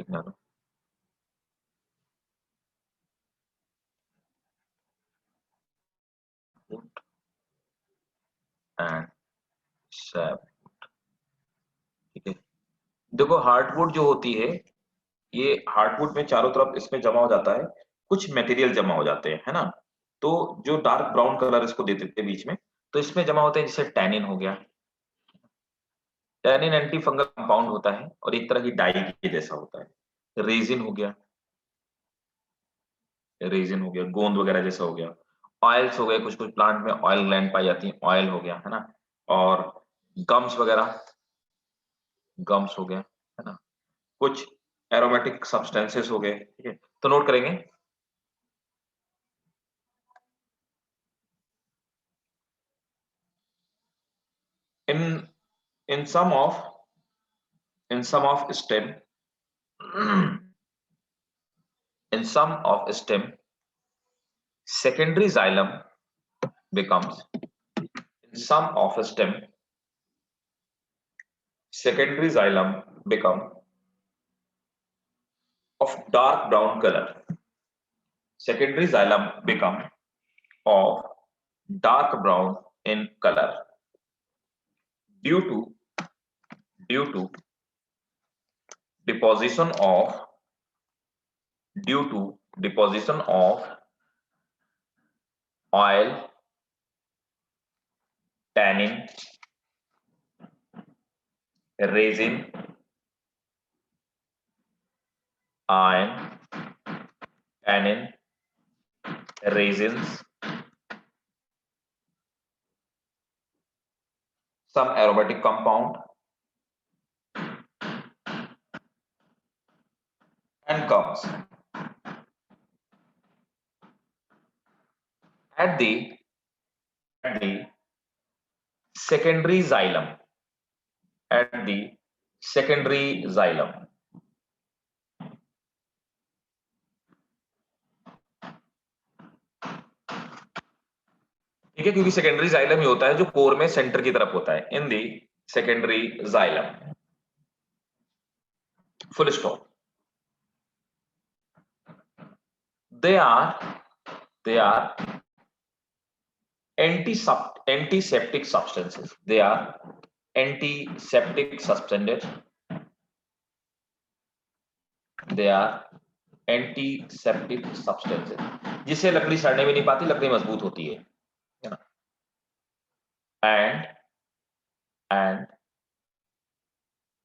बना and SAP, ठीक है। देखो हार्डवुड जो होती है, ये हार्डवुड में चारों तरफ इसमें जमा हो जाता है, कुछ मटेरियल जमा हो जाते हैं, है ना। तो जो डार्क ब्राउन कलर इसको दे देते हैं बीच में, तो इसमें जमा होते हैं, जैसे टैनिन हो गया। टैनिन एंटी फंगल कंपाउंड होता है और एक तरह की डाई के जैसा होता है। रेजिन हो गया, रेजिन हो गया, गोंद वगैरह जैसा हो गया। ऑयल्स हो गए, कुछ कुछ प्लांट में ऑयल ग्लैंड पाई जाती है, ऑयल हो गया, है ना। और गम्स वगैरह, गम्स हो गया, है ना। कुछ एरोमेटिक सब्सटेंसेस हो गए, ठीक है। तो नोट करेंगे। in in some of stem in some of stem, secondary xylem becomes, in some of stem, secondary xylem become of dark brown color. Secondary xylem become of dark brown in color due to due to deposition of due to deposition of oil, tannin, resin, iron, tannin, resins, some aromatic compound, and comes at the secondary xylem, at the secondary xylem. ठीक है, क्योंकि secondary xylem ही होता है जो core में centre की तरफ होता है, in the secondary xylem, full stop. they are they are antiseptic substances, they are antiseptic substances, they are antiseptic substances, जिससे लकड़ी सड़ने भी नहीं पाती, लकड़ी मजबूत होती है ना। And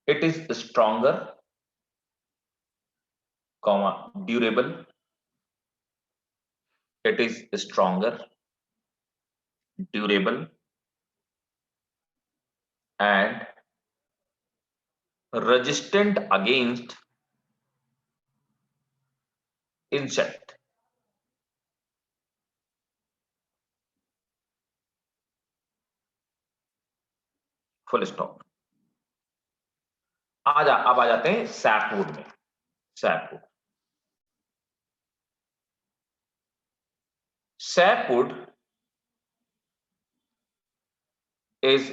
it is stronger, comma durable, it is stronger, durable, and resistant against insect. Full stop. अब आ जाते हैं सैपवुड में। Sapwood sapwood is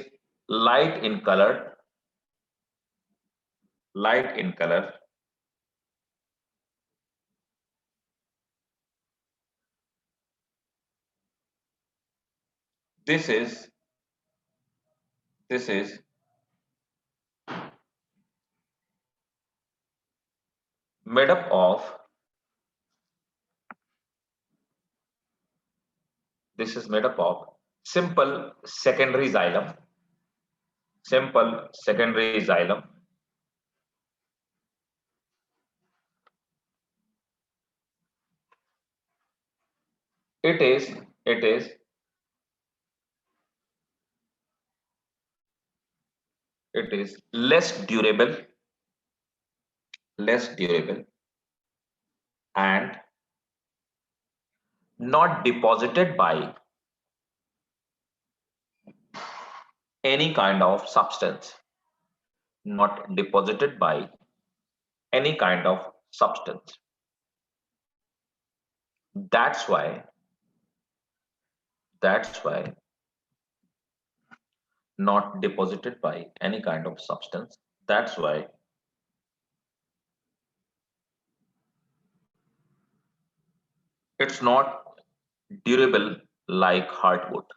light in color, light in color, this is this is made up of this is made up of simple secondary xylem, simple secondary xylem, it is it is it is less durable and not deposited by any kind of substance, not deposited by any kind of substance. That's why not deposited by any kind of substance. That's why It's not durable like hardwood.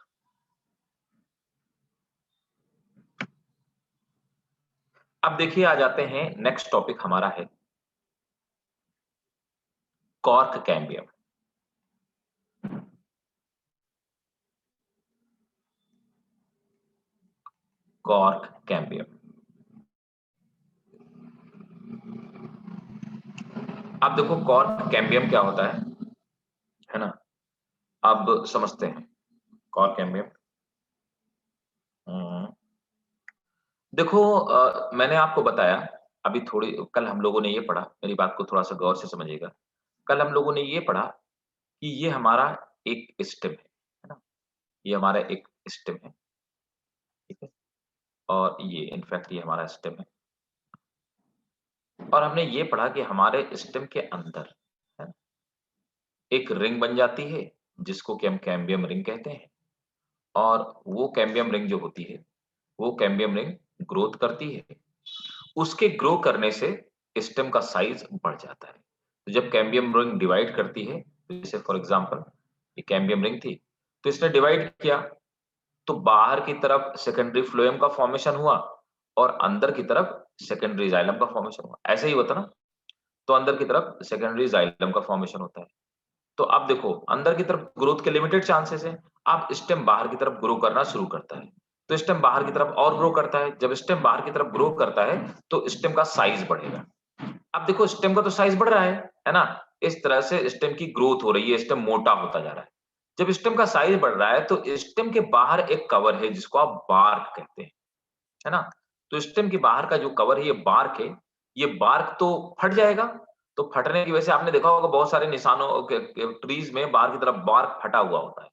अब देखिए आ जाते हैं, next topic हमारा है cork cambium. Cork cambium, अब देखो cork cambium क्या होता है ना? अब समझते हैं कॉर्क कैम्बियम। देखो मैंने आपको बताया अभी थोड़ी, कल हम लोगों ने ये पढ़ा, मेरी बात को थोड़ा सा गौर से समझिएगा। कल हम लोगों ने ये पढ़ा कि ये हमारा एक स्टेम है ना? ये हमारा एक स्टेम है, ठीक है? और ये इनफैक्ट ये हमारा स्टेम है, और हमने ये पढ़ा कि हमारे स्टेम के अंदर है ना, एक रिंग बन जाती है जिसको कि हम कैम्बियम रिंग कहते हैं, और वो कैम्बियम रिंग जो होती है, वो कैम्बियम रिंग ग्रोथ करती है। उसके ग्रो करने से स्टेम का साइज बढ़ जाता है। तो जब कैम्बियम रिंग डिवाइड करती है, तो जैसे फॉर एग्जांपल ये कैम्बियम रिंग थी, तो इसने डिवाइड किया, तो बाहर की तरफ सेकेंडरी फ्लोएम का फॉर्मेशन हुआ और अंदर की तरफ सेकेंडरी जाइलम का फॉर्मेशन हुआ। ऐसे ही होता ना? तो अंदर की तरफ सेकेंडरी जाइलम का फॉर्मेशन होता है। तो अब देखो अंदर की तरफ ग्रोथ के लिमिटेड चांसेस हैं। अब स्टेम बाहर की तरफ ग्रो करना शुरू करता है, तो स्टेम बाहर की तरफ और ग्रो करता है। जब स्टेम बाहर की तरफ ग्रो करता है, तो स्टेम का साइज बढ़ेगा। अब देखो स्टेम का तो साइज बढ़ रहा है ना? इस तरह से स्टेम की ग्रोथ हो रही है, स्टेम मोटा होता जा रहा है। जब स्टेम का साइज बढ़ रहा है, तो स्टेम के बाहर एक कवर है जिसको आप बार्क कहते हैं, है ना? तो स्टेम के बाहर का जो कवर है, ये बार्क है। ये बार्क तो फट जाएगा, तो फटने की वजह से आपने देखा होगा बहुत सारे निशानों के ट्रीज में बाहर की तरफ बार्क फटा हुआ होता है।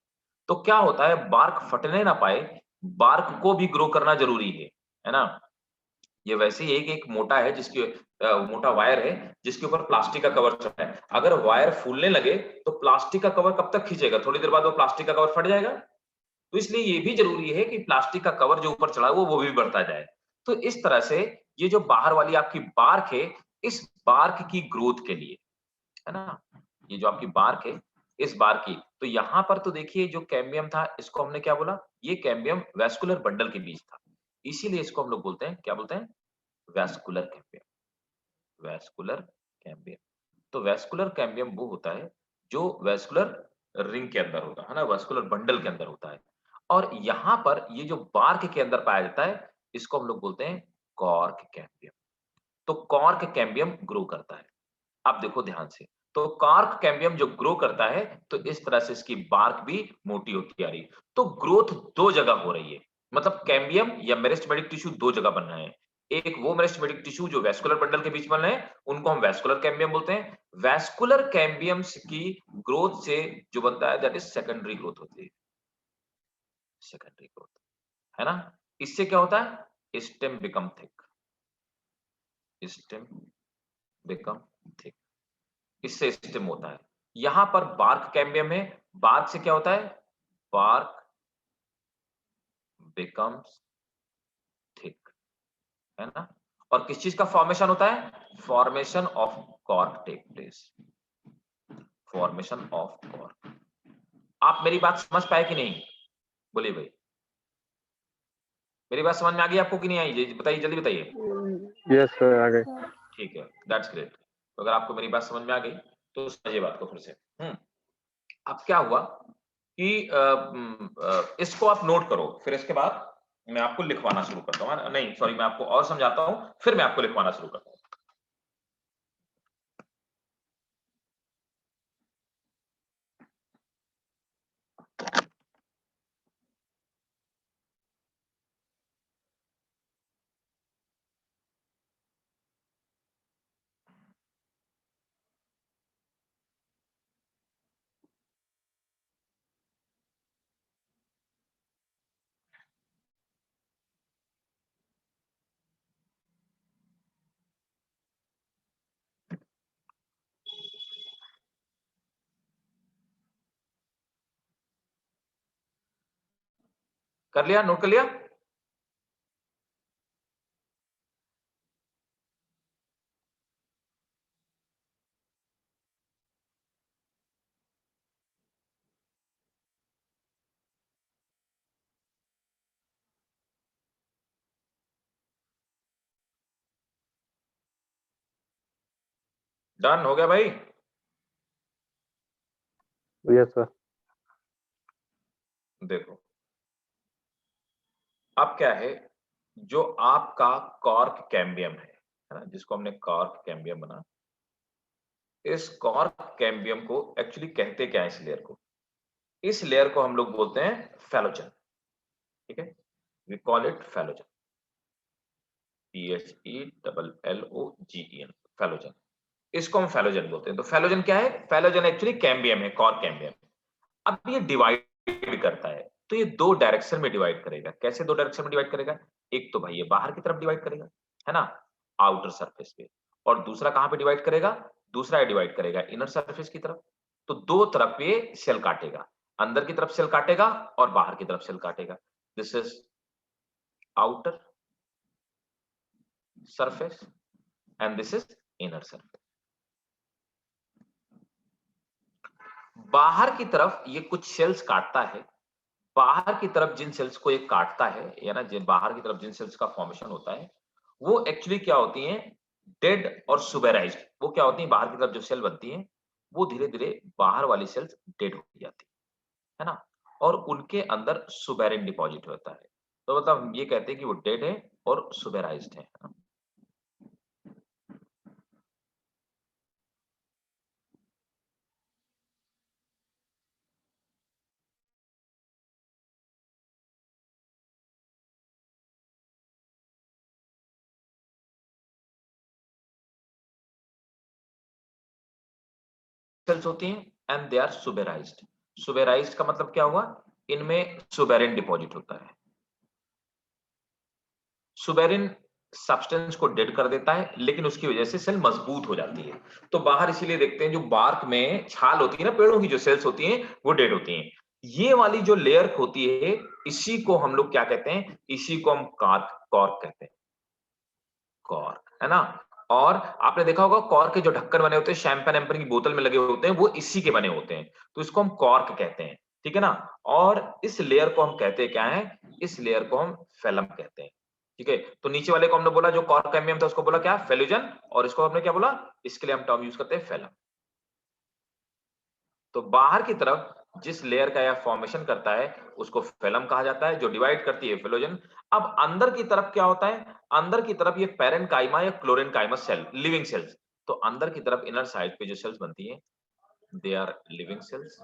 तो क्या होता है, बार्क फटने ना पाए, बार्क को भी ग्रो करना जरूरी है ना? ये वैसे ही एक एक मोटा है जिसकी मोटा वायर है जिसके ऊपर प्लास्टिक का कवर चढ़ा है। अगर वायर फूलने लगे तो प्लास्टिक का कवर कब तक खींचेगा? थोड़ी देर बाद वो प्लास्टिक का कवर फट जाएगा। तो इसलिए ये भी जरूरी है कि प्लास्टिक का कवर जो ऊपर चढ़ा है वो भी बढ़ता जाए। तो इस तरह से ये जो बाहर वाली आपकी बार्क है, इस बार्क की ग्रोथ के लिए, है ना? ये जो आपकी बार्क है, इस बार्क की, तो यहाँ पर तो देखिए जो कैम्बियम था इसको हमने क्या बोला? ये कैम्बियम वैस्कुलर बंडल के बीच था। इसीलिए इसको हम लोग बोलते हैं, क्या बोलते हैं? Vascular cambium. Vascular cambium. तो वैस्कुलर कैम्बियम वो होता है जो वैस्कुलर रिंग के अंदर होता है ना? वैस्कुलर बंडल के अंदर होता है। और यहाँ पर ये जो बार्क के अंदर पाया जाता है, इसको हम लोग बोलते हैं कॉर्क कैम्बियम। तो कॉर्क कैम्बियम ग्रो करता है। आप देखो ध्यान से, तो कॉर्क कैम्बियम जो ग्रो करता है, तो इस तरह से इसकी बार्क भी मोटी होती आ रही है। तो ग्रोथ दो जगह हो रही है, मतलब कैम्बियम या मेरिस्टेमेटिक टिश्यू दो जगह बन रहे हैं। एक वो मेरिस्टेमेटिक टिश्यू जो वैस्कुलर बंडल के बीच बन रहे हैं, उनको हम वैस्कुलर कैम्बियम बोलते हैं। वैस्कुलर कैम्बियम्स की ग्रोथ से जो बनता है, दैट इज सेकेंडरी ग्रोथ होती है। सेकेंडरी ग्रोथ, है ना? इससे क्या होता है? Stem become thick. Stem become thick, इससे स्टेम होता है। यहां पर बार्क कैम्बियम है, बार्क से क्या होता है? बार्क बिकम्स थिक, है ना? और किस चीज का फॉर्मेशन होता है? Formation of cork take place. Formation of cork. आप मेरी बात समझ पाए कि नहीं? बोलिए भाई, मेरी बात समझ में आ गई आपको कि नहीं आई? बताइए, जल्दी बताइए। यस सर, आ गए। ठीक है, दैट्स ग्रेट। तो अगर आपको मेरी बात समझ में आ गई तो समझिए बात को फिर से। अब क्या हुआ कि इसको आप नोट करो, फिर इसके बाद मैं आपको लिखवाना शुरू करता हूँ। नहीं सॉरी, मैं आपको और समझाता हूँ, फिर मैं आपको लिखवाना शुरू करता हूँ। कर लिया? नोट कर लिया? डन हो गया भाई? Yes sir. देखो अब क्या है, जो आपका कॉर्क कैम्बियम है ना, जिसको हमने कॉर्क कैम्बियम बना, इस कॉर्क कैम्बियम को एक्चुअली कहते क्या है, इस लेयर को, इस लेयर को हम लोग बोलते हैं फैलोजन। ठीक है, we call it phellogen, PHELLOGEN, phellogen. इसको हम फैलोजन बोलते हैं। तो फैलोजन क्या है? फैलोजन एक्चुअली कैम्बियम है, कॉर्क कैम्बियम। अब ये डिवाइड करता है, तो ये दो डायरेक्शन में डिवाइड करेगा। कैसे दो डायरेक्शन में डिवाइड करेगा? एक तो भाई ये बाहर की तरफ डिवाइड करेगा, है ना, आउटर सरफेस पे, और दूसरा कहां पे डिवाइड करेगा? दूसरा डिवाइड करेगा इनर सरफेस की तरफ। तो दो तरफ ये सेल काटेगा, अंदर की तरफ सेल काटेगा और बाहर की तरफ सेल काटेगा। This is outer surface and this is inner surface. बाहर की तरफ ये कुछ सेल्स काटता है, बाहर की तरफ जिन सेल्स को ये काटता है, या ना, जिन बाहर की तरफ जिन सेल्स का फॉर्मेशन होता है, वो एक्चुअली क्या होती हैं? डेड और सुबेराइज्ड। वो क्या होती हैं? बाहर की तरफ जो सेल बनती हैं, वो धीरे धीरे बाहर वाली सेल्स डेड हो जाती है ना, और उनके अंदर सुबेरिन डिपॉजिट होता है। तो मतलब हम ये कहते हैं कि वो डेड है और सुबेराइज्ड है ना? सेल्स होती हैं एंड दे आर सुबेराइज्ड। सुबेराइज्ड का मतलब क्या हुआ? इनमें सुबेरिन डिपॉजिट होता है। सुबेरिन सब्सटेंस को डेड कर देता है, लेकिन उसकी वजह से सेल मजबूत हो जाती है। तो बाहर इसीलिए देखते हैं जो बार्क में छाल होती है ना, पेड़ों की जो सेल्स होती हैं, वो डेड होती हैं। ये वाली जो लेयर होती है, इसी को हम लोग क्या कहते हैं? इसी को हम कॉर्क कॉर्क कहते हैं, कॉर्क, है ना। और आपने देखा होगा कॉर्क के जो ढक्कन बने होते हैं, शैंपेन एम्पन की बोतल में लगे होते हैं, वो इसी के बने होते हैं। तो इसको हम कॉर्क कहते हैं, ठीक है ना। और इस लेयर को हम कहते हैं क्या है? इस लेयर को हम फेलम कहते हैं। ठीक है, तो नीचे वाले को हमने बोला जो कॉर्क कैम्बियम था, उसको बोला क्या? फेलुजन। और इसको हमने क्या बोला? इसके लिए हम टर्म यूज करते हैं फेलम। तो बाहर की तरफ जिस लेयर का यह फॉर्मेशन करता है, उसको फेलम कहा जाता है, जो डिवाइड करती है फेलोजन। अब अंदर की तरफ क्या होता है? अंदर की तरफ ये पैरेनकाइमा या क्लोरेनकाइमा सेल, लिविंग सेल्स। तो अंदर की तरफ इनर साइड पे जो सेल्स बनती हैं, दे आर लिविंग सेल्स।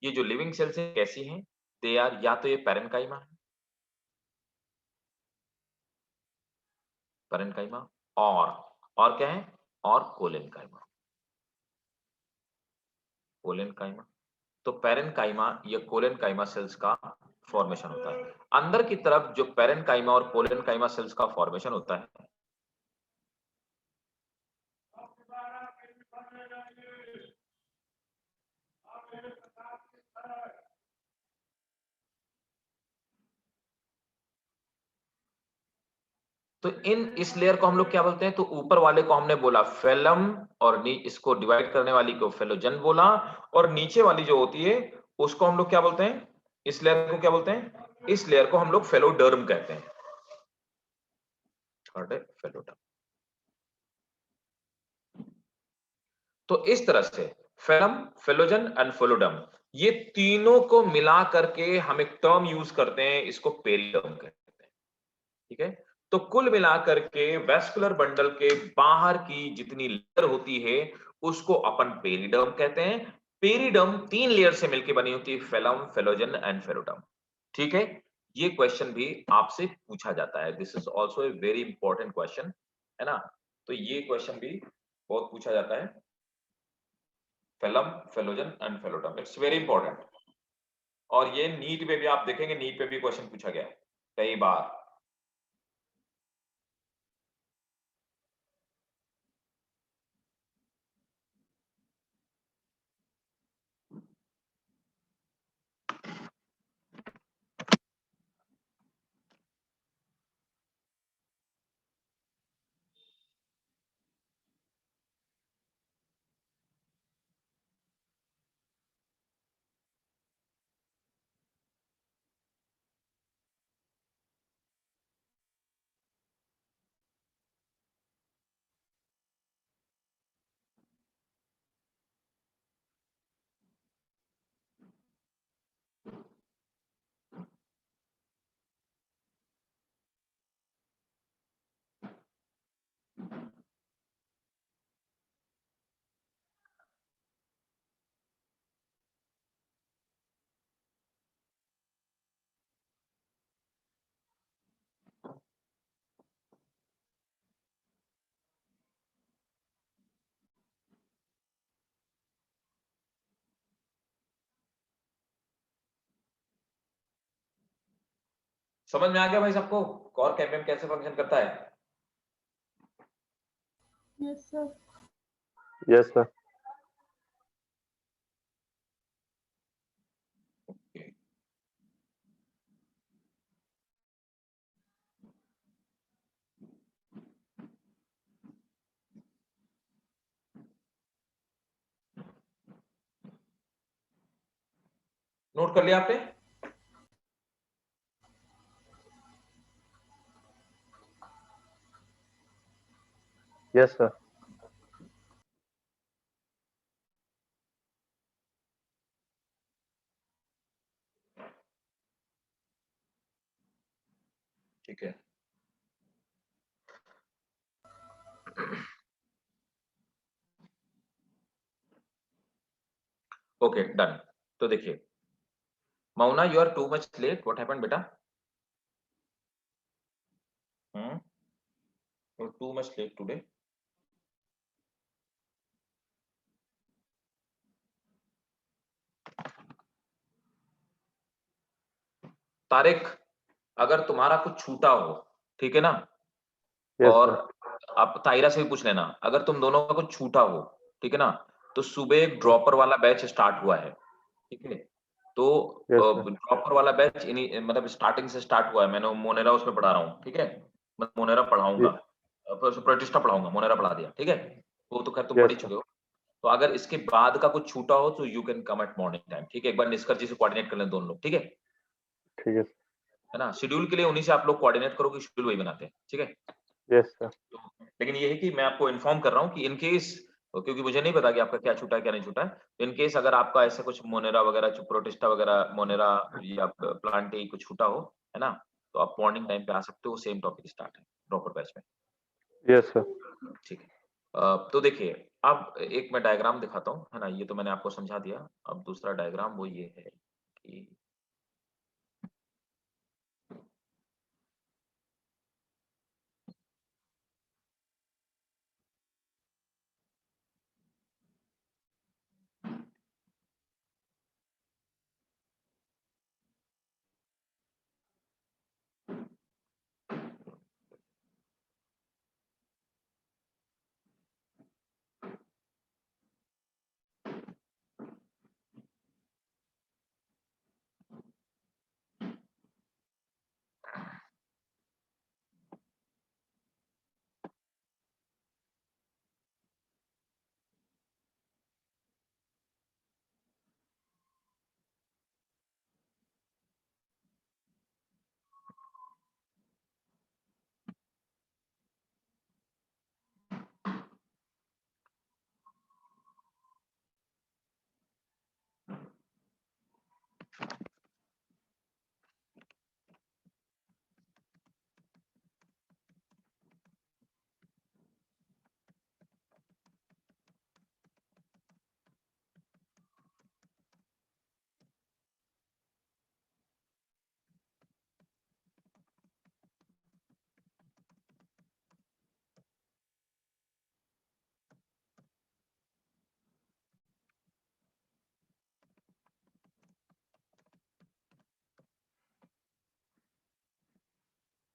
ये जो लिविंग सेल्स हैं कैसी हैं? दे आर, या तो ये पैरेनकाइमा है, पैरेनकाइमा, और क्या है? और कोलेनकाइमा, कोलेनकाइमा। तो पैरेनकाइमा या कोलेनकाइमा सेल्स का फॉर्मेशन होता है। अंदर की तरफ जो पैरेनकाइमा और कोलेनकाइमा सेल्स का फॉर्मेशन होता है, तो इन इस लेयर को हम लोग क्या बोलते हैं? तो ऊपर वाले को हमने बोला फेलम, और इसको डिवाइड करने वाली को फेलोजन बोला, और नीचे वाली जो होती है उसको हम लोग क्या बोलते हैं? इस लेयर को क्या बोलते हैं? इस लेयर को हम लोग फेलोडर्म कहते हैं। थर्ड है फेलोडर्म। तो इस तरह से फेलम, फेलोजन एंड फेलोडर्म, ये तीनों को मिला करके हम एक टर्म यूज करते हैं, इसको पेरिडर्म कहते हैं। ठीक है, तो कुल मिलाकर के वेस्कुलर बंडल के बाहर की जितनी लेयर होती है, उसको अपन पेरिडर्म कहते हैं। पेरिडर्म तीन लेयर से मिलकर बनी होती है, फेलम, फेलोजन एंड फेलोडर्म। ठीक है, ये क्वेश्चन भी आपसे पूछा जाता है। This is also a very important question, है ना। तो ये क्वेश्चन भी बहुत पूछा जाता है, phellem, phellogen and phelloderm, it's very important. और ये नीट पे भी आप देखेंगे, नीट पे भी क्वेश्चन पूछा गया है कई बार। समझ में आ गया भाई सबको कॉर्क एमएम कैसे फंक्शन करता है? Yes sir. Yes sir. Note कर लिया आपने? Yes sir. ठीक है। Okay done. तो देखिए Mauna, you are too much late. What happened, beta? You're too much late today. Tariq, अगर तुम्हारा कुछ छूटा हो, ठीक है ना? यस और सर। आप तायरा से भी पूछ लेना, अगर तुम दोनों का कुछ छूटा हो, ठीक है ना? तो सुबह एक यस ड्रॉपर वाला बैच स्टार्ट हुआ है, ठीक है? तो यस सर। ड्रॉपर वाला बैच मतलब स्टार्टिंग से स्टार्ट हुआ है। मैंने मोनेरा उसमें पढ़ा रहा हूँ, ठीक है? मैं मोनेरा पढ़ाऊंगा, प्रतिष्ठा पढ़ाऊंगा, मोनेरा पढ़ा दिया, ठीक है? वो तो खैर तुम पढ़ ही यस सर। चुके हो। तो अगर इसके बाद का कुछ छूटा हो तो you can come eight morning time, ठीक है? एक बार निष्कर जी से कोऑर्डिनेट कर लें दोनों लोग, ठीक है? ठीक है। है ना? शेड्यूल के लिए उन्हीं से आप लोग कोऑर्डिनेट करो कि शेड्यूल वही बनाते हैं, ठीक है? Yes sir. तो लेकिन ये है कि मैं आपको इन्फॉर्म कर रहा हूँ कि इन केस, क्योंकि मुझे नहीं पता कि आपका क्या छूटा है क्या नहीं छूटा है, इन केस अगर आपका ऐसा कुछ मोनेरा वगैरह, प्रोटिस्टा वगैरह, मोनेरा या प्लांटे कुछ छूटा हो, है ना? तो आप मॉर्निंग टाइम पे आ सकते हो, सेम टॉपिक स्टार्ट है प्रॉपर बैच में, यस सर। ठीक है? तो देखिए अब एक मैं डायग्राम दिखाता हूँ, है ना? ये तो मैंने आपको समझा दिया। अब दूसरा डायग्राम वो ये है कि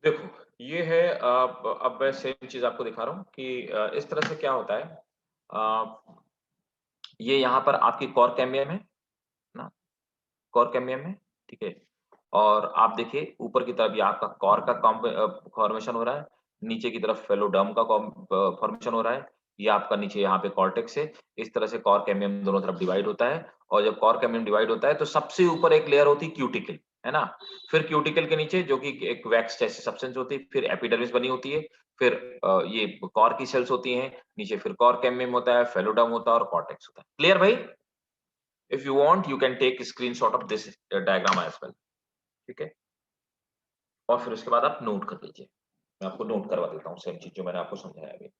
देखो ये है, अब मैं सेम चीज आपको दिखा रहा हूँ कि इस तरह से क्या होता है। ये यहाँ पर आपकी कोर कैम्बियम है ना, कोर कैम्बियम है, ठीक है? और आप देखिए ऊपर की तरफ ये आपका कोर का फॉर्मेशन हो रहा है, नीचे की तरफ फेलोडर्म का फॉर्मेशन हो रहा है, ये आपका नीचे यहाँ पे कॉर्टेक्स है। इस तरह से कोर कैम्बियम दोनों तरफ डिवाइड होता है, और जब कोर कैम्बियम डिवाइड होता है तो सबसे ऊपर एक लेयर होती है क्यूटिकल, है ना? फिर क्यूटिकल के नीचे जो कि एक वैक्स जैसी सब्सटेंस होती है, फिर एपिडर्मिस बनी होती है, फिर ये कोर की सेल्स होती हैं, नीचे फिर कोर कैम्बियम होता है, फेलोडर्म होता है और कॉर्टेक्स होता है। क्लियर भाई? If you want, you can take a screenshot of this diagram as well, ठीक है? और फिर उसके बाद आप नोट कर लीजिए। मैं आपको नोट करवा देता हूँ सेम चीज जो मैंने आपको समझाया अभी।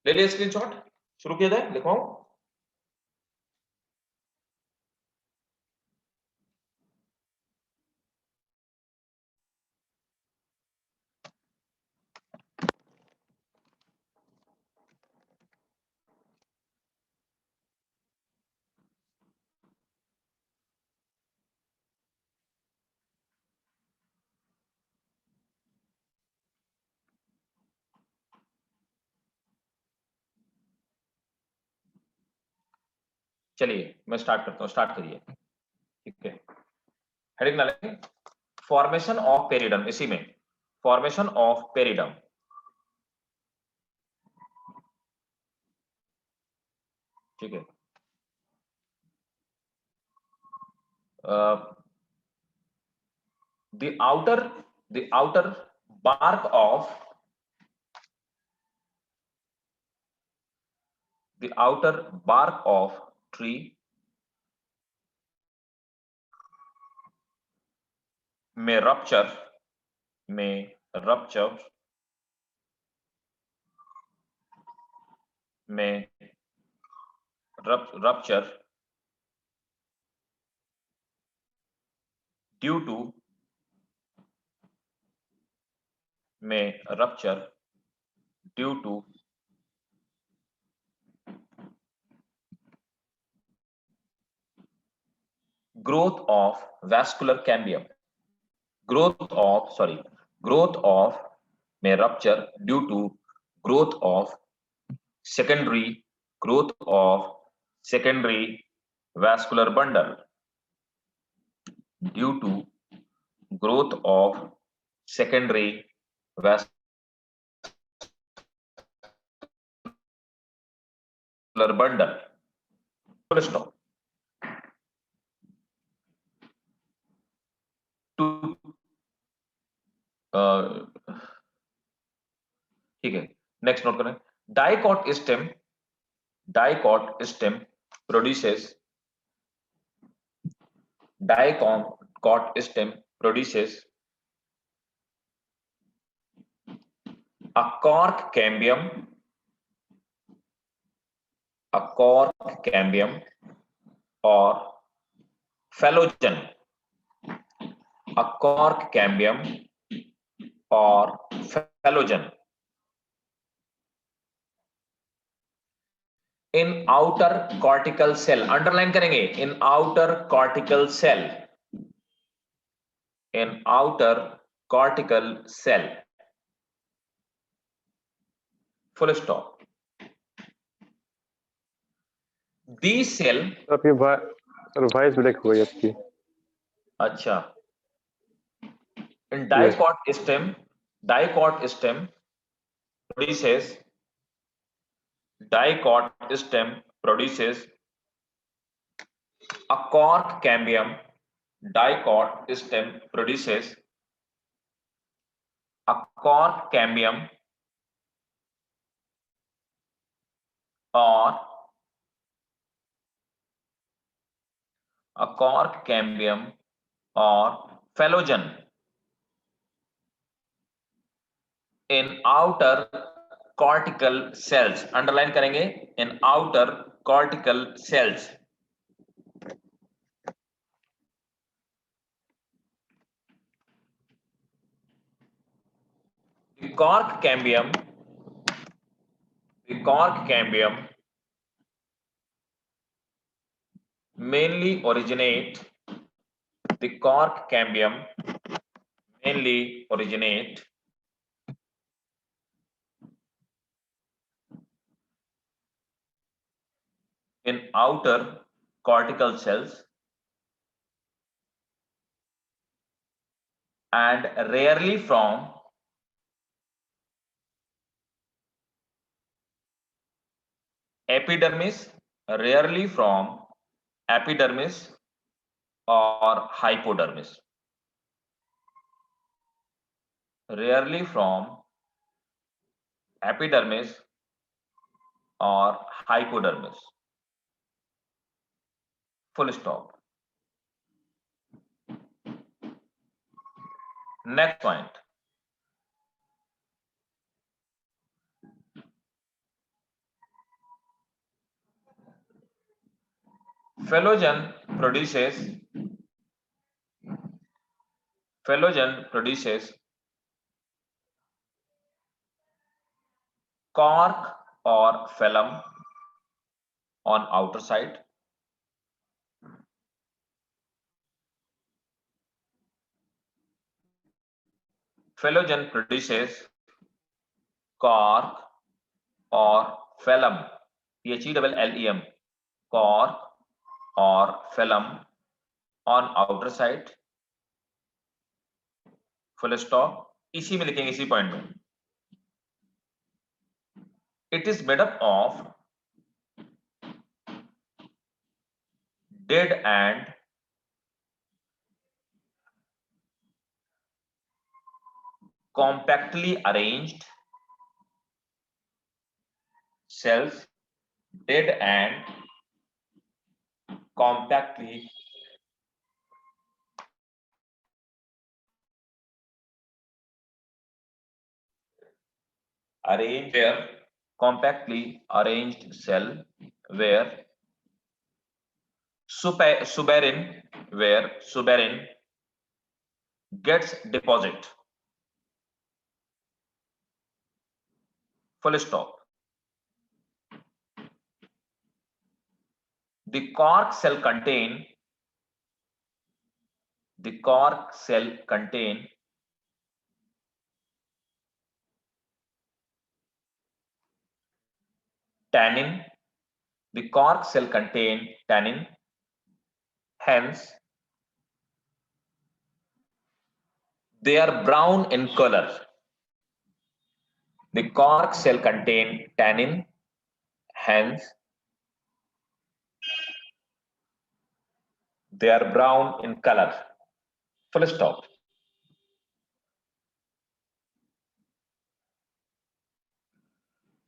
ले लिया स्क्रीनशॉट? शुरू किया जाए, लिखवाऊं? चलिए मैं स्टार्ट करता हूँ, स्टार्ट करिए। ठीक है, हेडिंग डालेंगे फॉर्मेशन ऑफ पेरिडम, इसी में फॉर्मेशन ऑफ पेरिडम। ठीक है, the outer bark of the outer bark of tree may rupture may rupture may rupture due to may rupture due to growth of vascular cambium. Growth of may rupture due to growth of secondary vascular bundle, due to growth of secondary vascular bundle. Full stop. ठीक है, next note करें, dicot stem produces dicot stem produces a cork cambium or phallogen, a cork cambium or phallogen in outer cortical cell. Underline करेंगे, in outer cortical cell, in outer cortical cell, full stop. These cell, आपकी voice break हो गई आपकी। अच्छा, in dicot stem produces a cork cambium. Dicot stem produces a cork cambium or a cork cambium or phallogen in outer cortical cells. Underline करेंगे, in outer cortical cells. The cork cambium mainly originate in outer cortical cells and rarely from epidermis or hypodermis. Rarely from epidermis or hypodermis. Full stop. Next point. Phallogen produces cork or phloem on outer side. Phallogen produces cork or phloem, PHELLEM, cork or phloem on outer side, full stop. इसी में लिखेंगे, इसी point में. It is made up of dead and compactly arranged cells, dead and compactly arranged where compactly arranged cell where suberin gets deposit. Full stop. The cork cell contain tannin. The cork cell contain tannin. Hence, they are brown in color. The cork cell contain tannin. Hence, they are brown in color. Full stop.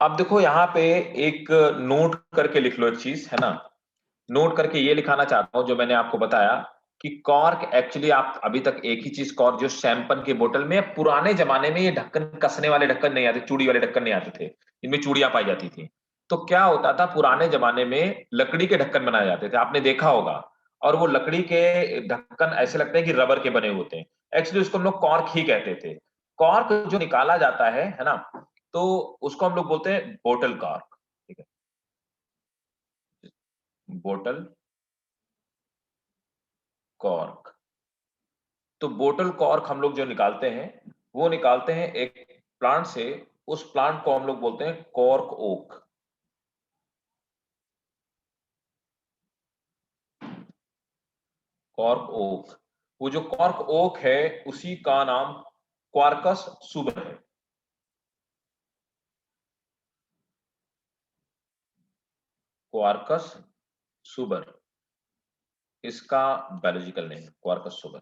अब देखो यहां पे एक note करके लिख लो एक चीज, है ना. नोट करके ये लिखाना चाहता हूं जो मैंने आपको बताया कि कॉर्क एक्चुअली, आप अभी तक एक ही चीज कॉर्क, जो शैंपन के बोतल में, पुराने जमाने में ये ढक्कन कसने वाले ढक्कन नहीं आते, चूड़ी वाले ढक्कन नहीं आते थे, इनमें चूड़ियां पाई जाती थी. तो क्या होता था, पुराने जमाने में लकड़ी के ढक्कन बनाए जाते थे, आपने देखा होगा. और वो लकड़ी के ढक्कन ऐसे लगते हैं कि रबर के बने होते हैं. एक्चुअली उसको हम लोग कॉर्क ही कहते थे. कॉर्क जो निकाला जाता है ना, तो उसको हम लोग बोलते हैं बोतल कॉर्क. ठीक है, बोतल कॉर्क. तो बोतल कॉर्क हम लोग जो निकालते हैं, वो निकालते हैं एक प्लांट से. उस प्लांट को हम लोग बोलते हैं कॉर्क ओक. Cork okay. वो जो कॉर्क ओक है उसी का नाम क्वार्कस सुबर है. क्वार्कस सुबर इसका बायोलॉजिकल नेम, क्वार्कस सुबर.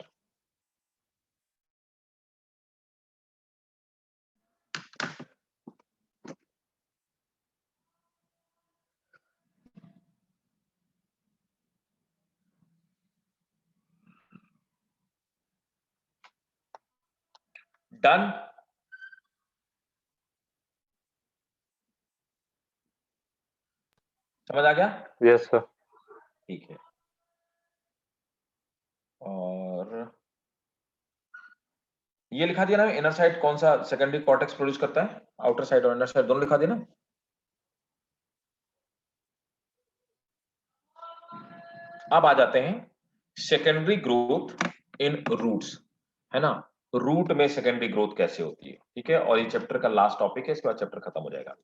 डन. समझ आ गया? Yes sir. ठीक है. और ये लिखा दिया ना इनर साइड कौन सा सेकेंडरी कॉर्टेक्स प्रोड्यूस करता है, आउटर साइड और इनर साइड दोनों लिखा दिया ना. अब आ जाते हैं सेकेंडरी ग्रोथ इन रूट्स, है ना. रूट में सेकेंडरी ग्रोथ कैसे होती है, ठीक है. और ये चैप्टर का लास्ट टॉपिक है, इसके बाद चैप्टर खत्म हो जाएगा.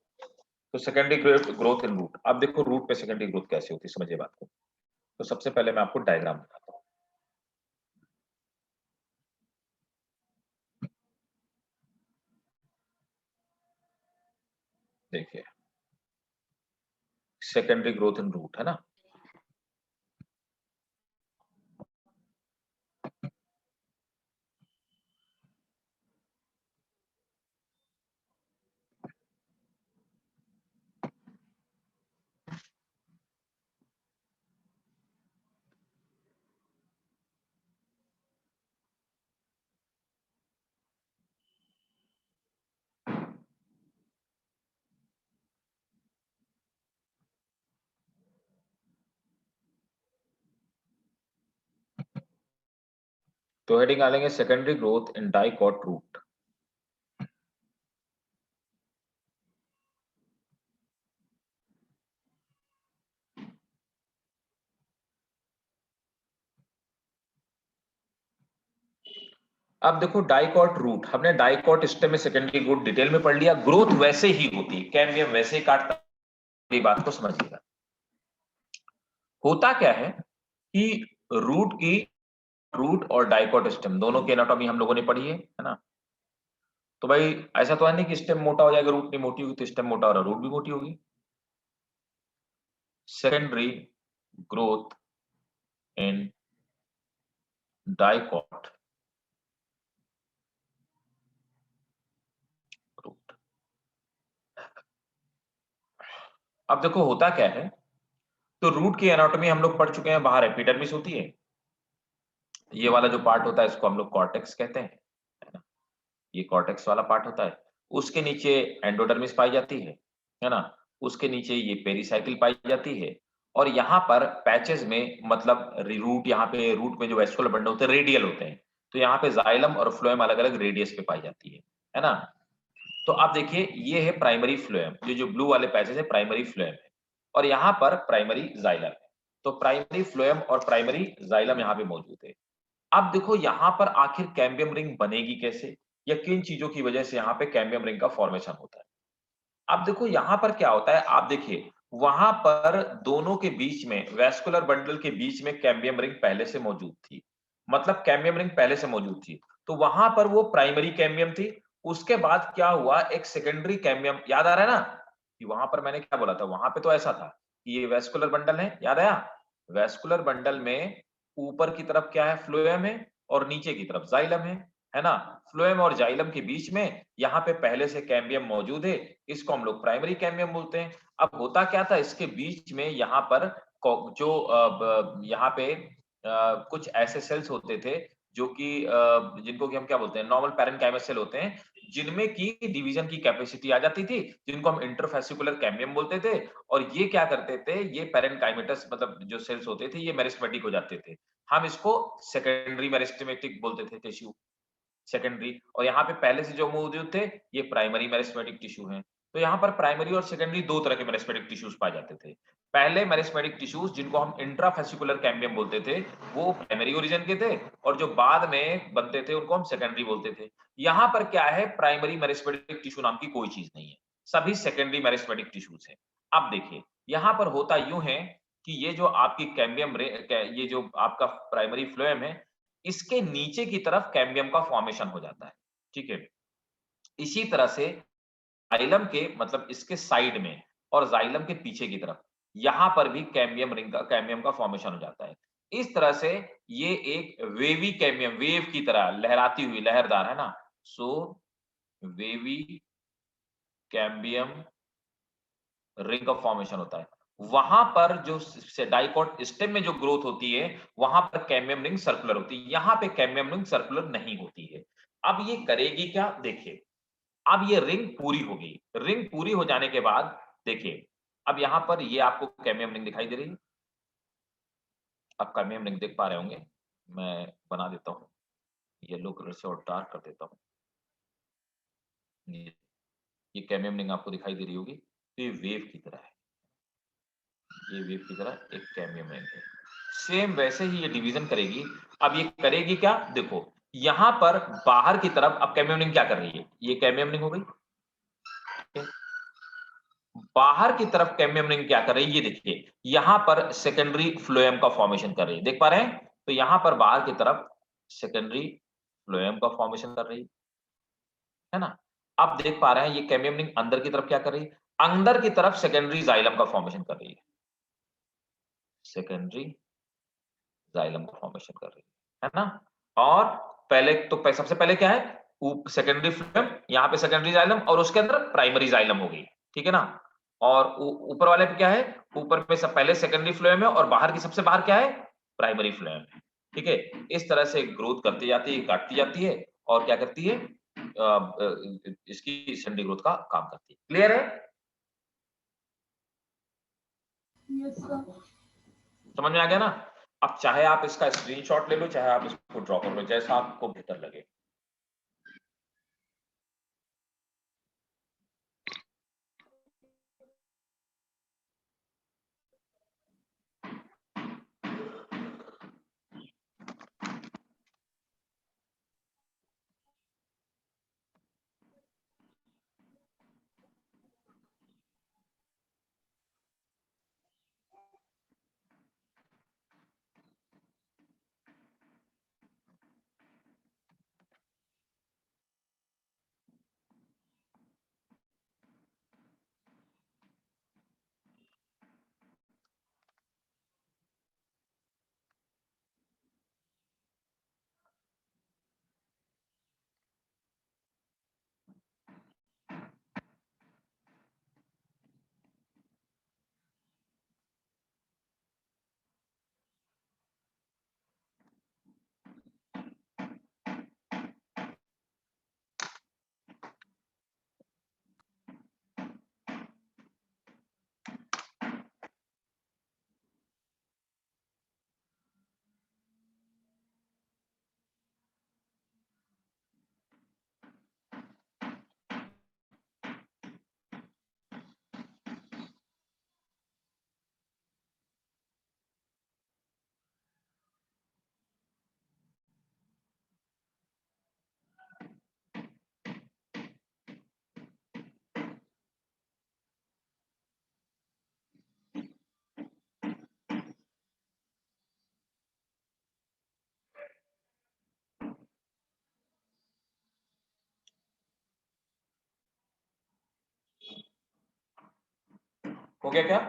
तो सेकेंडरी ग्रोथ इन रूट. अब देखो रूट में सेकेंडरी ग्रोथ कैसे होती है, समझिए बात को. तो सबसे पहले मैं आपको डायग्राम बताता हूं. देखिए, सेकेंडरी ग्रोथ इन रूट, है ना. तो हेडिंग डालेंगे secondary growth in dicot root. अब देखो डाइकॉट रूट, हमने डाइकॉट स्टेम में सेकेंडरी ग्रोथ डिटेल में पढ़ लिया. ग्रोथ वैसे ही होती है, कैम्बियम वैसे ही काटता है. बात को समझिएगा. होता क्या है कि रूट और डाइकोट स्टेम दोनों की एनाटॉमी हम लोगों ने पढ़ी है ना। तो भाई ऐसा तो है नहीं कि स्टेम मोटा हो जाएगा रूट नहीं मोटी होगी, तो स्टेम मोटा हो रहा रूट भी मोटी होगी। Secondary growth in dicot root. अब देखो होता क्या है, तो रूट की एनाटॉमी हम लोग पढ़ चुके हैं, बाहर एपिडर्मिस होती है, ये वाला जो पार्ट होता है इसको हम लोग कॉर्टेक्स कहते हैं, है ना। ये कॉर्टेक्स वाला पार्ट होता है, उसके नीचे एंडोडर्मिस पाई जाती है ना। उसके नीचे ये पेरिसाइकिल पाई जाती है, और यहाँ पर पैचेस में मतलब रूट, यहाँ पे रूट में जो वेस्कुलर बंडल होते हैं रेडियल होते हैं, तो यहाँ पे जाइलम और फ्लोएम अलग अलग रेडियस पे पाई जाती है ना। तो आप देखिए ये है प्राइमरी फ्लोएम, ये जो ब्लू वाले पैचेस है प्राइमरी फ्लोएम है, और यहाँ पर प्राइमरी जाइलम है। तो प्राइमरी फ्लोएम और प्राइमरी जाइलम यहाँ पे मौजूद है। अब देखो यहाँ पर आखिर कैम्बियम रिंग बनेगी कैसे, या किन चीजों की वजह से यहाँ पे कैम्बियम रिंग का फॉर्मेशन होता है। अब देखो यहाँ पर क्या होता है, आप देखिए वहां पर दोनों के बीच में, वेस्कुलर बंडल के बीच में कैम्बियम रिंग पहले से मौजूद थी, मतलब कैम्बियम रिंग पहले से मौजूद थी, तो वहां पर वो प्राइमरी कैम्बियम थी। उसके बाद क्या हुआ, एक सेकेंडरी कैम्बियम, याद आ रहा है ना कि वहां पर मैंने क्या बोला था, वहां पे तो ऐसा था कि ये वेस्कुलर बंडल है, याद आया। वेस्कुलर बंडल में ऊपर की तरफ क्या है, फ्लोएम है, और नीचे की तरफ जाइलम है ना। फ्लोएम और जाइलम के बीच में यहाँ पे पहले से कैम्बियम मौजूद है, इसको हम लोग प्राइमरी कैम्बियम बोलते हैं। अब होता क्या था, इसके बीच में यहाँ पर जो यहाँ पे कुछ ऐसे सेल्स होते थे जो कि जिनको कि हम क्या बोलते हैं, नॉर्मल पैरेनकाइमस सेल होते हैं, जिनमें की डिवीजन की कैपेसिटी आ जाती थी, जिनको हम इंटरफेसिकुलर कैम्बियम बोलते थे। और ये क्या करते थे, ये पैरेनकाइमेटस मतलब जो सेल्स होते थे ये मेरिस्टेमेटिक हो जाते थे, हम इसको सेकेंडरी मेरिस्टेमेटिक बोलते थे टिश्यू, सेकेंडरी। और यहाँ पे पहले से जो मौजूद थे ये प्राइमरी मेरिस्टेमेटिक टिश्यू हैं। तो यहाँ पर प्राइमरी और सेकेंडरी दो तरह के मेरिस्टेमेटिक टिश्यूज पाए जाते थे। पहले मेरिस्टेमेटिक टिश्यूज जिनको हम इंट्राफेसिकुलर कैम्बियम बोलते थे, वो प्राइमरी ओरिजिन के थे, और जो बाद में बनते थे उनको हम सेकेंडरी बोलते थे। यहाँ पर क्या है, प्राइमरी मेरिस्टेमेटिक टिश्यू नाम की कोई चीज नहीं है, सभी सेकेंडरी मेरिस्टेमेटिक टिश्यूज हैं। अब देखिए यहाँ पर होता यूं है कि ये जो आपकी कैम्बियम, ये जो आपका प्राइमरी फ्लोएम है, इसके नीचे की तरफ कैम्बियम का फॉर्मेशन हो जाता है, ठीक है। इसी तरह से जाइलम के मतलब इसके साइड में और जाइलम के पीछे की तरफ, यहां पर भी कैम्बियम रिंग का, कैम्बियम का फॉर्मेशन हो जाता है। इस तरह से ये एक वेवी कैम्बियम, वेव की तरह लहराती हुई, लहरदार, है ना। सो वेवी कैम्बियम रिंग का फॉर्मेशन होता है। वहां पर जो डाइकोट स्टेम में जो ग्रोथ होती है, वहां पर कैम्बियम रिंग सर्कुलर होती है, यहाँ पे कैम्बियम रिंग सर्कुलर नहीं होती है। अब ये करेगी क्या, देखिए अब ये रिंग पूरी हो गई। रिंग पूरी हो जाने के बाद देखिए, अब यहाँ पर ये आपको कैम्बियम रिंग दिखाई दे रही है, आप कैम्बियम रिंग देख पा रहे होंगे। मैं बना देता हूँ येलो कलर से और डार्क कर देता हूँ। ये कैम्बियम रिंग आपको दिखाई दे रही होगी, तो ये वेव की तरह है, ये वेव की तरह एक कैम्बियम रिंग है। सेम वैसे ही ये डिवीजन करेगी। अब ये करेगी क्या, देखो यहां पर बाहर की तरफ अब कैम्बियम रिंग क्या कर रही है, ये कैम्बियम रिंग हो गई, ठीक है? बाहर की तरफ कैम्बियम रिंग क्या कर रही है, ये देखिए यहां पर सेकेंडरी फ्लोएम का फॉर्मेशन कर रही है, देख पा रहे हैं। तो यहां पर बाहर की तरफ सेकेंडरी फ्लोएम का फॉर्मेशन कर रही है ना। अब देख पा रहे हैं ये कैम्बियम रिंग अंदर की तरफ क्या कर रही है, अंदर की तरफ सेकेंडरी जाइलम का फॉर्मेशन कर रही है, सेकेंडरी जाइलम का फॉर्मेशन कर रही है ना। और पहले तो सबसे पहले क्या है, सेकेंडरी फ्लोएम, यहाँ पे सेकेंडरी जाइलम, और उसके अंदर प्राइमरी जाइलम हो गई, ठीक है ना। और ऊपर वाले पे क्या है, ऊपर पे सब पहले सेकेंडरी फ्लोएम है, और बाहर की सबसे बाहर क्या है, प्राइमरी फ्लोएम है, ठीक है। इस तरह से ग्रोथ करती जाती है, काटती जाती है, और क्या करती है, इसकी सेकेंडरी ग्रोथ का काम करती है। क्लियर है, समझ में आ गया ना। अब चाहे आप इसका स्क्रीनशॉट ले लो, चाहे आप इसको ड्रॉ कर लो, जैसा आपको बेहतर लगे। हो गया क्या?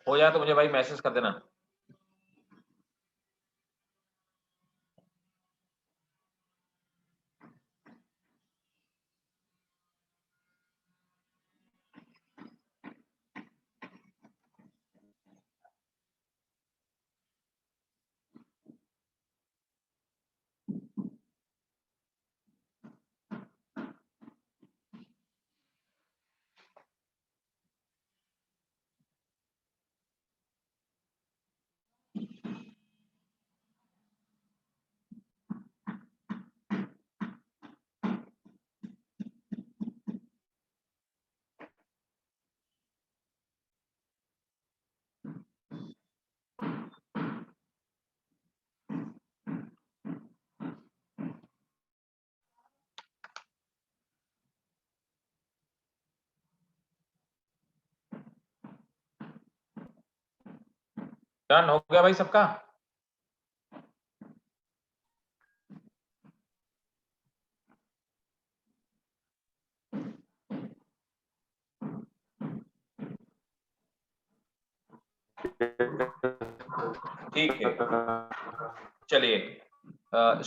हो जाए तो मुझे भाई मैसेज कर देना। डन हो गया भाई सबका? ठीक है, चलिए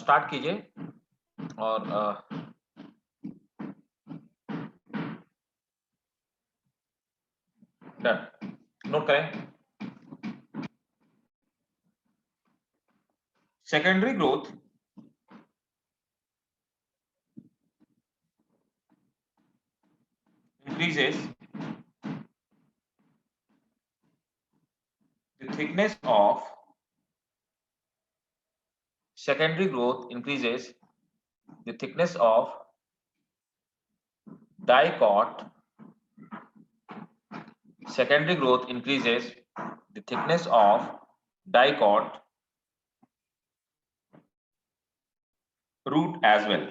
स्टार्ट कीजिए और डन। नोट करें, secondary growth increases the thickness of secondary growth increases the thickness of dicot. Secondary growth increases the thickness of dicot root as well.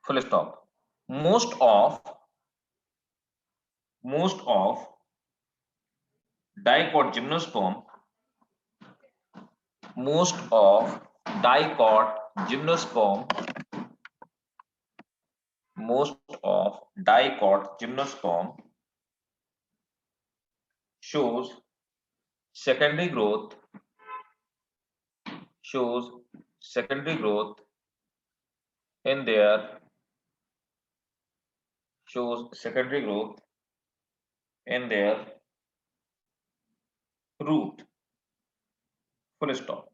Full stop. Most of dicot gymnosperm, most of dicot gymnosperm, most of dicot gymnosperm shows secondary growth in their root. full stop.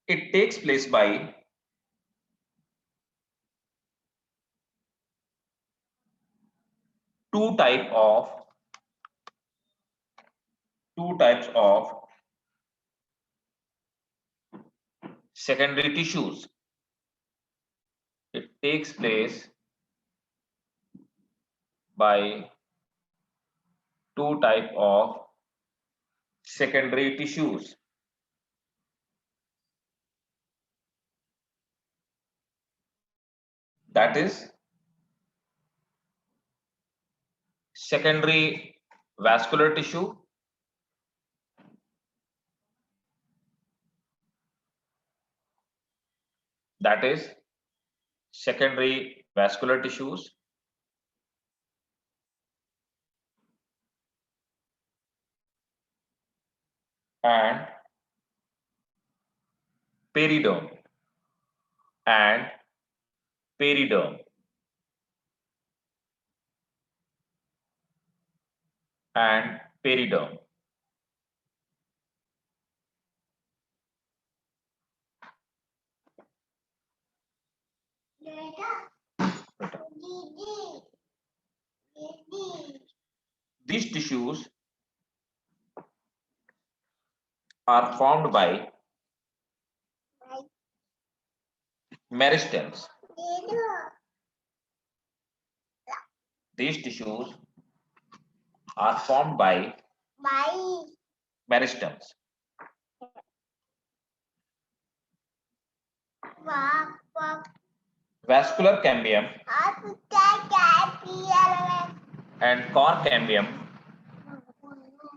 It takes place by two types of secondary tissues. It takes place by two types of secondary tissues. That is secondary vascular tissue tissues and periderm and periderm and periderm. These tissues are formed by meristems. These tissues are formed by meristems. Vascular cambium and core cambium,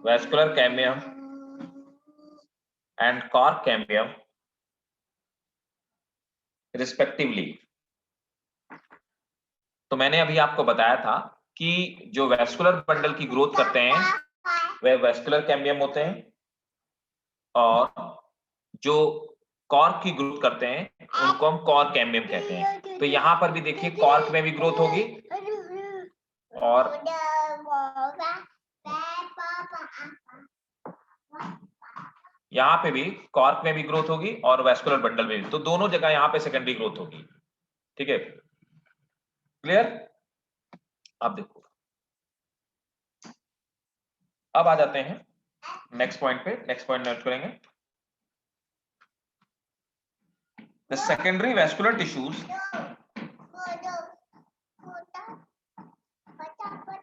vascular cambium and core cambium respectively. तो मैंने अभी आपको बताया था कि जो vascular bundle की growth करते हैं वह वैस्कुलर कैम्बियम होते हैं और जो कॉर्क की ग्रोथ करते हैं उनको हम कॉर्क कैम्बियम कहते हैं. तो यहां पर भी देखिए कॉर्क में भी ग्रोथ होगी और यहाँ पे भी कॉर्क में भी ग्रोथ होगी और वैस्कुलर बंडल में भी. तो दोनों जगह यहाँ पे सेकेंडरी ग्रोथ होगी. ठीक है, क्लियर? अब देखो, अब आ जाते हैं नेक्स्ट पॉइंट पे. नेक्स्ट पॉइंट नोट करेंगे. The secondary vascular tissues,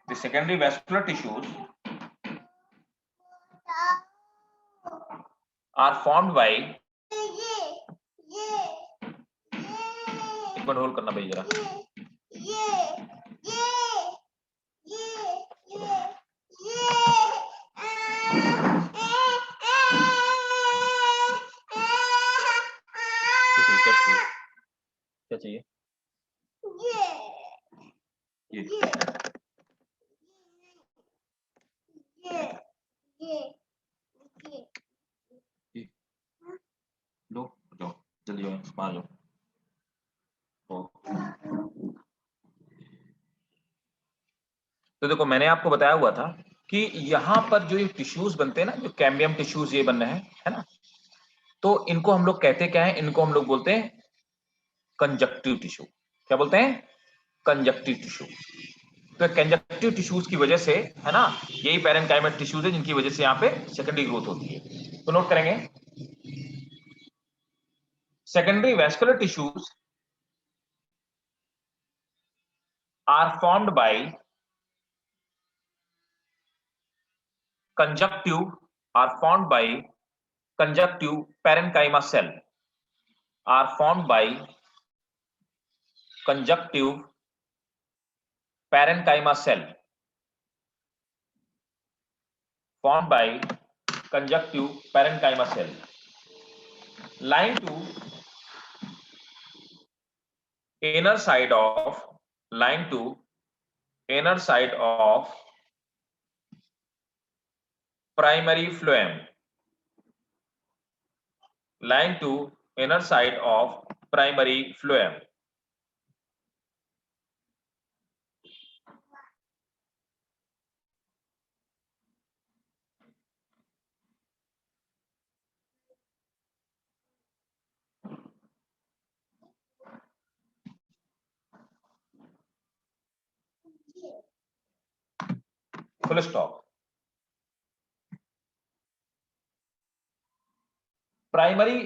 the secondary vascular tissues are formed by, एक मिनट होल्ड करना भाई जरा. क्या चाहिए? लो जाओ जल्दी जाओ मार लो. तो देखो मैंने आपको बताया हुआ था कि यहाँ पर जो ये टिश्यूज बनते हैं ना, जो कैम्बियम टिश्यूज ये बन रहे हैं, है ना, तो इनको हम लोग कहते क्या है? इनको हम लोग बोलते हैं कंजक्टिव टिश्यू. क्या बोलते हैं? Conjunctive tissue. तो कंजक्टिव टिश्यूज की वजह से, है ना, यही पैरेनकाइमल टिश्यूज है जिनकी वजह से यहाँ पे सेकेंडरी ग्रोथ होती है. तो नोट करेंगे, secondary vascular tissues are formed by conjunctive, are formed by conjunctive parenchyma cell, are formed by conjunctive parenchyma cell, formed by conjunctive parenchyma cell, line to inner side of, line to inner side of primary phloem, line to inner side of primary phloem. Full stop. Primary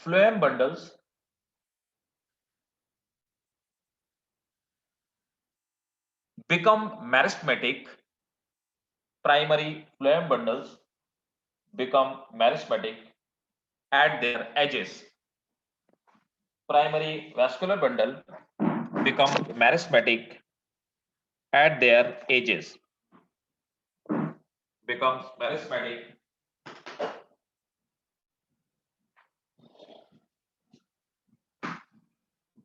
phloem bundles become meristematic. Primary phloem bundles become meristematic at their edges. Primary vascular bundle become meristematic at their edges. Becomes meristematic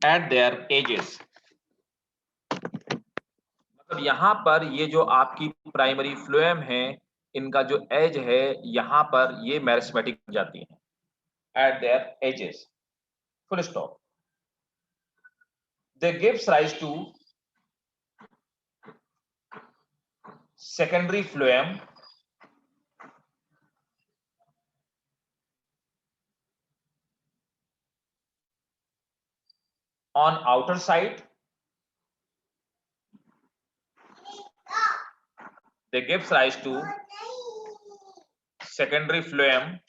at their edges. मतलब यहां पर ये जो आपकी primary phloem है, इनका जो as है यहां पर ये मैरिस्मेटिक जाती है at their edges. Full stop. They gives rise to secondary phloem on outer side. They gives rise to secondary phloem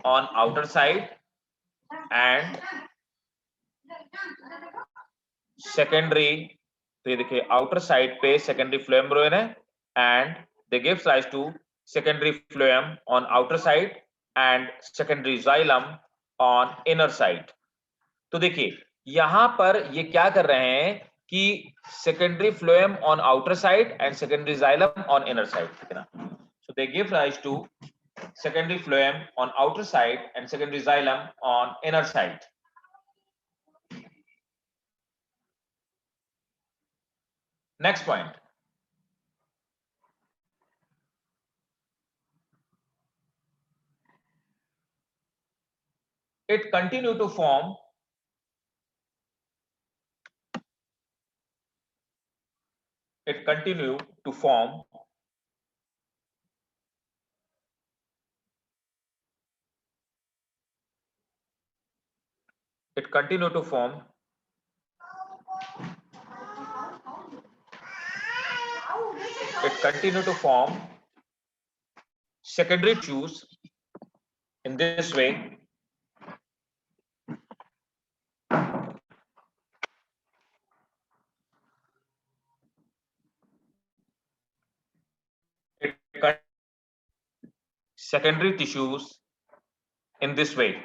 on outer side and secondary, तो ये देखिए outer side पे secondary phloem रोइन है and they gives rise to secondary phloem on outer side and secondary xylem on inner side. तो देखिए यहां पर ये क्या कर रहे हैं कि secondary phloem on outer side and secondary xylem on inner side, ठीक है ना? So they give rise to secondary phloem on outer side and secondary xylem on inner side. Next point. It continue to form it continue to form it continue to form it continue to form secondary tissues in this way. It secondary tissues in this way,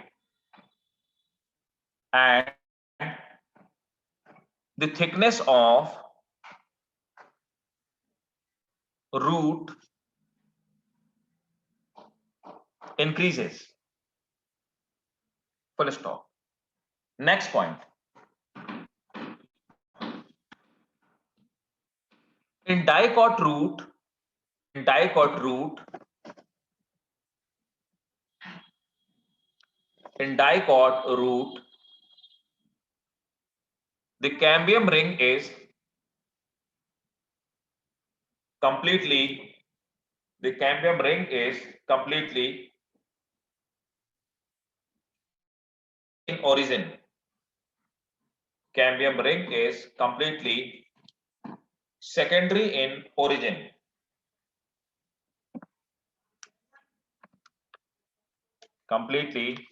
and the thickness of root increases. Full stop. Next point. In dicot root, in dicot root, the cambium ring is completely in origin. Cambium ring is completely secondary in origin. Completely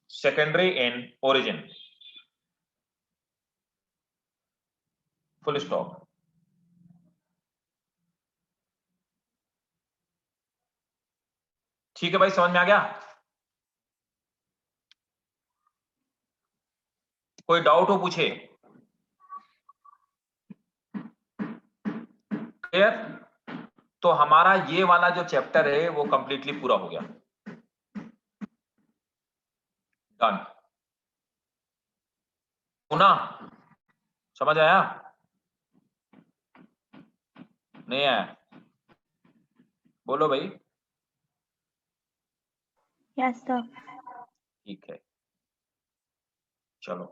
secondary in origin. Full stop. ठीक है भाई, समझ में आ गया? कोई doubt हो पूछे? Clear? तो हमारा ये वाला जो चैप्टर है वो कंप्लीटली पूरा हो गया। डन। ना समझ आया? नहीं आया? बोलो भाई। Yes sir. ठीक है, चलो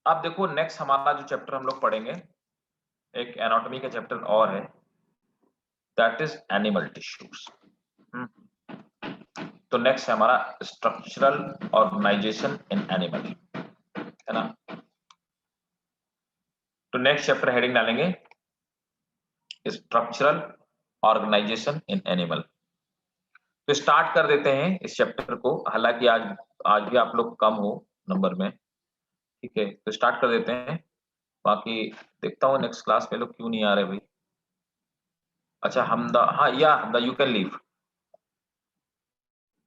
अब देखो नेक्स्ट हमारा जो चैप्टर हम लोग पढ़ेंगे, एक एनाटॉमी का चैप्टर और है, दैट इज एनिमल टिश्यूज। तो नेक्स्ट है हमारा स्ट्रक्चरल ऑर्गेनाइजेशन इन एनिमल, है ना? तो नेक्स्ट चैप्टर हेडिंग डालेंगे स्ट्रक्चरल ऑर्गेनाइजेशन इन एनिमल। तो स्टार्ट कर देते हैं इस चैप्टर को, हालांकि आज भी आप लोग कम हो नंबर में, ठीक है, तो स्टार्ट कर देते हैं। बाकी देखता हूँ नेक्स्ट क्लास में लोग क्यों नहीं आ रहे भाई। अच्छा हमदा, हाँ या हमदा यू कैन लीव,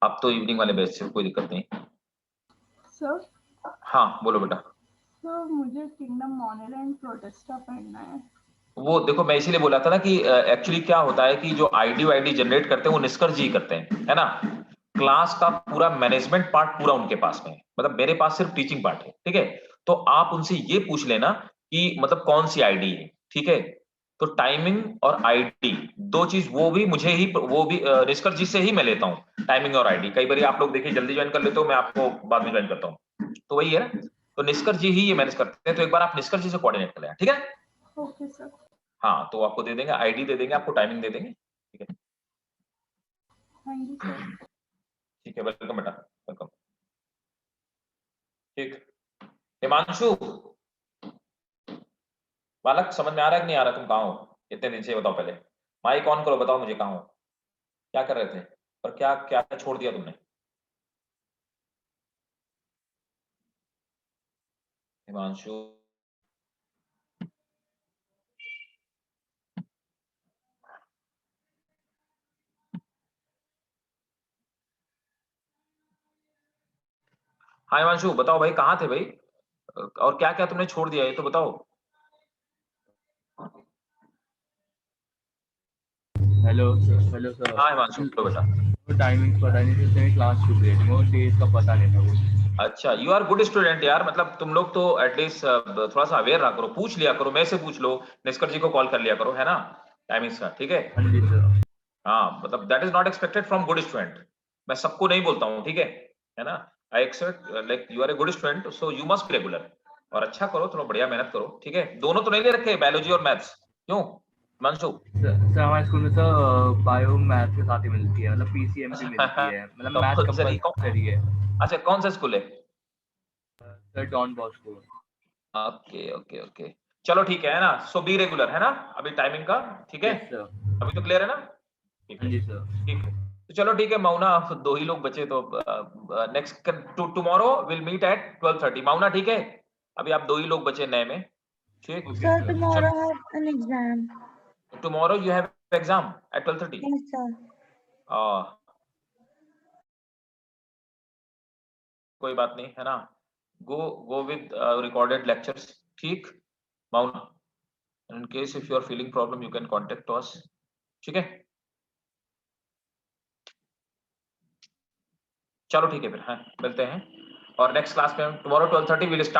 आप तो इवनिंग वाले बैच से, कोई दिक्कत नहीं। सर हाँ बोलो बेटा। सर मुझे किंगडम मॉनेल एंड प्रोटेस्टा पढ़ना है। वो देखो मैं इसीलिए बोला था ना कि एक्चुअली क्या होता है कि जो आईडी वाईडी जनरेट करते हैं वो निष्कर्ष जी करते हैं, है ना। क्लास का पूरा मैनेजमेंट पार्ट पूरा उनके पास में है, मतलब मेरे पास सिर्फ टीचिंग पार्ट है, ठीक है। तो आप उनसे ये पूछ लेना कि मतलब कौन सी आईडी है, ठीक है। तो टाइमिंग और आईडी दो चीज, वो भी मुझे ही, वो भी निष्कर्ष जी से ही मैं लेता हूँ टाइमिंग और आईडी। कई बार आप लोग देखिए जल्दी ज्वाइन कर लेते हो, मैं आपको बाद में ज्वाइन करता हूँ, तो वही है ना। तो निष्कर्ष जी ही ये मैनेज करते हैं, तो एक बार आप निष्कर्ष जी से कोऑर्डिनेट कर लेना, ठीक है। Okay sir. हाँ तो आपको दे देंगे, आईडी दे देंगे, आपको टाइमिंग दे देंगे, ठीक है। Thank you sir. ठीक है, वेलकम बेटा, वेलकम। ठीक, हिमांशु बालक, समझ में आ रहा है कि नहीं आ रहा, तुम कहाँ हो इतने दिन से, बताओ पहले। माइक ऑन करो, बताओ मुझे कहाँ हो, क्या कर रहे थे, और क्या क्या छोड़ दिया तुमने। हिमांशु, हाँ हिमांशु बताओ भाई, कहाँ थे भाई, और क्या क्या तुमने छोड़ दिया ये तो बताओ। Hello sir. हाँ हिमांशु बोलो बेटा। टाइमिंग पता नहीं थी, इसलिए क्लास छूट गई थी, मुझे डेज का पता नहीं था कुछ। अच्छा, यू आर गुड स्टूडेंट यार, मतलब तुम लोग तो एटलीस्ट थोड़ा सा अवेयर रहा करो, पूछ लिया करो, मैं से पूछ लो, निष्कर जी को कॉल कर लिया करो, है ना, टाइमिंग्स का, ठीक है। हाँ जी सर। हाँ मतलब that is not expected from good student, मैं सबको नहीं बोलता हूँ, ठीक है ना। I expect like you are a good student, so you must be regular, और अच्छा करो, थोड़ा बढ़िया मेहनत करो, ठीक है। दोनों तो नहीं ले रखे बायोलॉजी और मैथ्स, क्यों मंशु। सर हमारे स्कूल में सर बायो मैथ के साथ ही मिलती है, मतलब पीसीएम भी मिलती है, मतलब मैथ कंपलसरी है। अच्छा कौन सा स्कूल है। Sir Don Bosco. Okay okay okay, चलो ठीक है ना, सो बी रेगुलर, है ना, अभी टाइमिंग का, ठीक है। Yes sir. अभी तो क्लियर है ना, ठीक हाँ है जी सर। ठीक है। तो चलो ठीक है माउना, दो ही लोग बचे, तो next tomorrow will meet at 12:30 Mauna, ठीक है। अभी आप दो ही लोग बचे नए में, ठीक। Okay Sir, sir. tomorrow I have an exam. Tomorrow you have exam at 12:30। Yes, sir. कोई बात नहीं, है ना, गो विद रिकॉर्डेड लेक्चर्स, ठीक Mauna. In case if you are feeling problem you can contact us, ठीक है। चलो ठीक है फिर, हाँ मिलते हैं, और नेक्स्ट क्लास में टुमारो 12:30 विल स्टार्ट।